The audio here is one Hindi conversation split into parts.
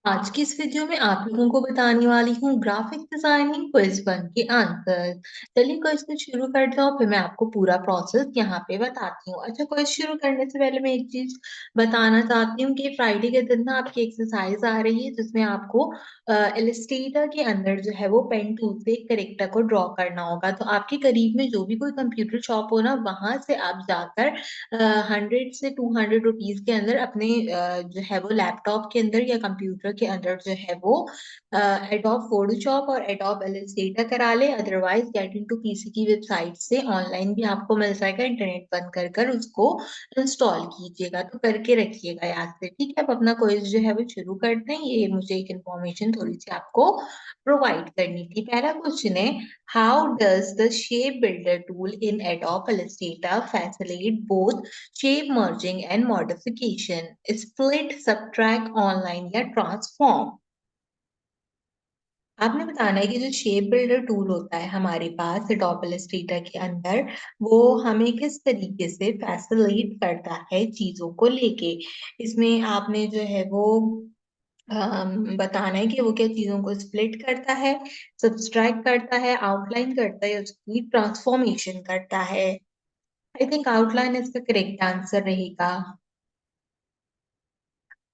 आज की इस वीडियो में आप लोगों को बताने वाली हूँ ग्राफिक डिजाइनिंग क्विज 1 के आंसर। चलिए क्विज को शुरू करते हैं और फिर मैं आपको पूरा प्रोसेस यहाँ पे बताती हूँ। अच्छा, क्विज शुरू करने से पहले मैं एक चीज बताना चाहती हूँ कि फ्राइडे के दिन ना आपकी एक्सरसाइज आ रही है जिसमें आपको इलस्ट्रेटर के अंदर जो है वो पेन टूल से एक करेक्टर को ड्रॉ करना होगा। तो आपके करीब में जो भी कोई कंप्यूटर शॉप हो ना, वहां से आप जाकर 100 से 200 रुपीज के अंदर अपने जो है वो लैपटॉप के अंदर या कंप्यूटर के अंदर जो है वो एडोब फोटोशॉप और एडोब इलस्ट्रेटर करा ले। अदरवाइज गेट इनटू पीसी की वेबसाइट से ऑनलाइन भी आपको मिल जाएगा, इंटरनेट बंद कर कर उसको इंस्टॉल कीजिएगा। तो करके रखिएगा याद से, ठीक है। अब अपना क्विज जो है वो शुरू करते हैं। ये मुझे एक इन्फॉर्मेशन थोड़ी सी आपको प्रोवाइड करनी थी। पहला क्वेश्चन है, how does the shape builder tool in Adobe Illustrator facilitate both shape merging and modification, split, subtract, online या transform? आपने बताना है कि जो शेप बिल्डर टूल होता है हमारे पास Adobe Illustrator के अंदर, वो हमें किस तरीके से फैसिलिटेट करता है चीजों को लेके। इसमें आपने जो है वो बताना है कि वो क्या चीजों को स्प्लिट करता है, सब्सट्रैक्ट करता है, आउटलाइन करता है, उसकी ट्रांसफॉर्मेशन करता है। आई थिंक आउटलाइन इसका करेक्ट आंसर रहेगा।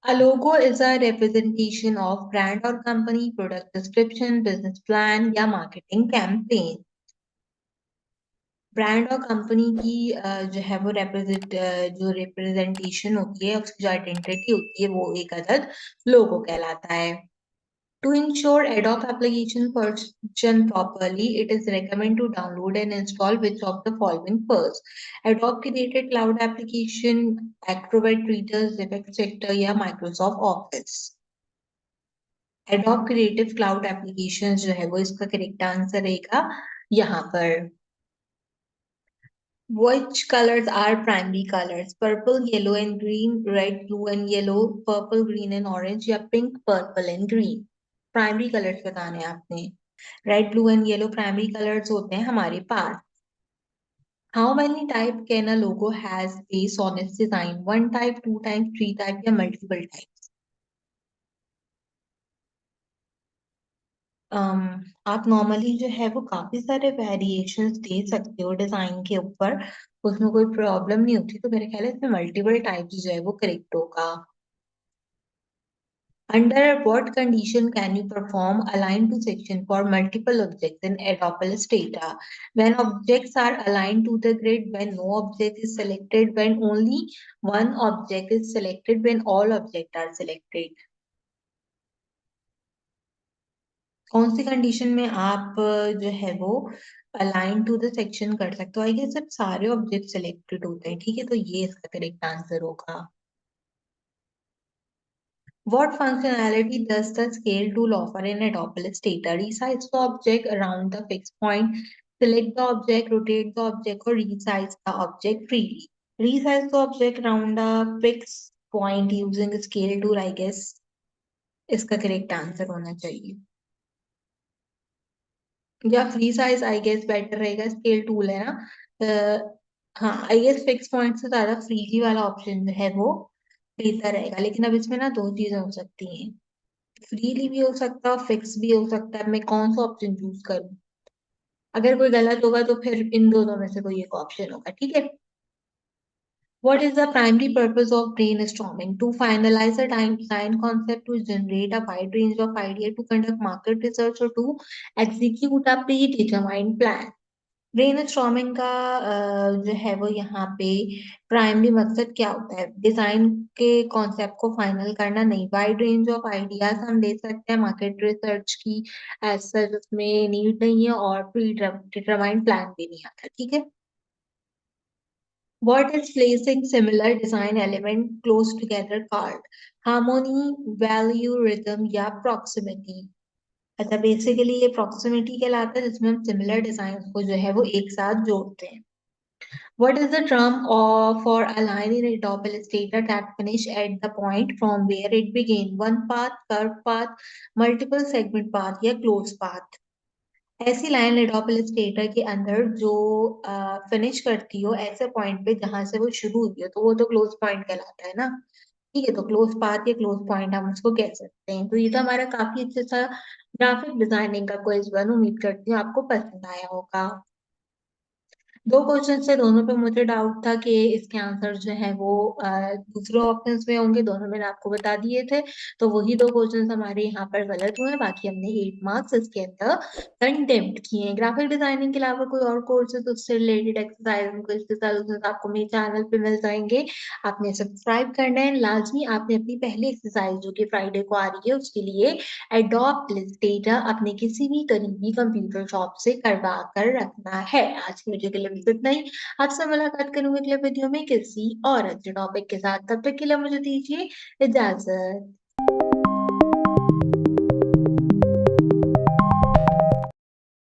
A logo is a representation of brand or company, product description, business plan या marketing campaign। ब्रांड और कंपनी की जो है वो जो रिप्रेजेंटेशन होती है, उसकी जो आइडेंटिटी होती है, वो एक अदद लोगो कहलाता है। To ensure Adobe application function properly, it is recommended to download and install which of the following first? Adobe created cloud application, Acrobat Reader, Effects Sector या Microsoft Office? Adobe Creative Cloud Applications जो है वो इसका करेक्ट आंसर रहेगा यहाँ पर। Which colors are primary colors? Purple, yellow and green, red, blue and yellow, purple, green and orange या pink, purple and green? Primary colours बताने हैं आपने। Red, blue and yellow primary colours होते हैं हमारे पास। How many type can a logo has base on its design? One type, two type, three type या मल्टीपल टाइप? आप नॉर्मली जो है वो काफी सारे वेरिएशंस दे सकते हो डिजाइन के ऊपर, उसमें कोई प्रॉब्लम नहीं होती। तो मेरे ख्याल है इसमें मल्टीपल टाइप्स जो है वो करेक्ट होगा। Under what condition can you perform align to section for multiple objects in Adobe Illustrator? When objects are aligned to the grid, when no object is selected, when only one object is selected, when all objects are selected? कौन सी कंडीशन में आप जो है वो अलाइन टू द सेक्शन कर सकते हो? आई गेस जब सारे ऑब्जेक्ट सिलेक्टेड होते हैं, ठीक है, तो ये इसका करेक्ट आंसर होगा। What functionality does the scale tool offer in Adobe Illustrator? Resize the object around the fixed point, select the object, rotate the object, or resize the object freely. Resize the object around a fixed point using the scale tool, I guess इसका करेक्ट आंसर होना चाहिए। या free size I guess better रहेगा, स्केल टूल है ना। हाँ, आई गेस फिक्स पॉइंट से ज्यादा फ्रीली वाला ऑप्शन जो है वो बेहतर रहेगा। लेकिन अब इसमें ना दो चीजें हो सकती हैं, फ्रीली भी हो सकता है, फिक्स भी हो सकता है। मैं कौन सा ऑप्शन चूज करूं? अगर कोई गलत होगा तो फिर इन दोनों में से कोई एक ऑप्शन होगा, ठीक है। What is the primary purpose of brainstorming? To finalize a time design concept, to generate a wide range of ideas, to conduct market research, or to execute a predetermined plan? Brainstorming का जो है वो यहाँ पे प्राइमरी मकसद क्या होता है? डिजाइन के कॉन्सेप्ट को फाइनल करना नहीं। वाइड रेंज ऑफ आइडियाज हम दे सकते हैं, मार्केट रिसर्च की एज सच उसमें नीड नहीं है, और प्री डिटरमाइंड प्लान भी नहीं आता, ठीक है। What is placing similar design element close together called? Harmony, value, rhythm या proximity? अच्छा, बेसिकली ये proximity कहलाता है जिसमें हम सिमिलर डिजाइन को जो है वो एक साथ जोड़ते हैं। What is the term for a line in a Adobe Illustrator that finish at the point from where it began? One path, curved path, multiple segment path या close path? ऐसी लाइन एडोप इलस्ट्रेटर के अंदर जो फिनिश करती हो ऐसे पॉइंट पे जहां से वो शुरू हुई हो, तो वो तो क्लोज पॉइंट कहलाता है ना। ठीक है, तो क्लोज पाथ या क्लोज पॉइंट हम उसको कह सकते हैं। तो ये तो हमारा काफी अच्छा सा ग्राफिक डिजाइनिंग का क्विज वन, उम्मीद करती हूँ आपको पसंद आया होगा। दो क्वेश्चन से दोनों पे मुझे डाउट था कि इसके आंसर जो है वो दूसरे ऑप्शंस में होंगे, दोनों मैंने आपको बता दिए थे। तो वही दो क्वेश्चंस हमारे यहाँ पर गलत हुए हैं, बाकी हमने 8 मार्क्स इसके अंदर कंटेम्प्ट किए हैं। ग्राफिक डिजाइनिंग के अलावा कोई और कोर्सेज उससे रिलेटेड एक्सरसाइज इसके सॉल्यूशंस आपको मेरे चैनल पे मिल जाएंगे। आपने सब्सक्राइब करना है लाजमी। आपने अपनी पहली एक्सरसाइज जो कि फ्राइडे को आ रही है उसके लिए एडोब डेटा अपने किसी भी करीबी कंप्यूटर शॉप से करवा कर रखना है। आज की वीडियो के लिए बस इतना ही। आपसे मुलाकात करूंगी अगले वीडियो में किसी और अच्छे टॉपिक के साथ। तब तक के लिए मुझे दीजिए इजाजत।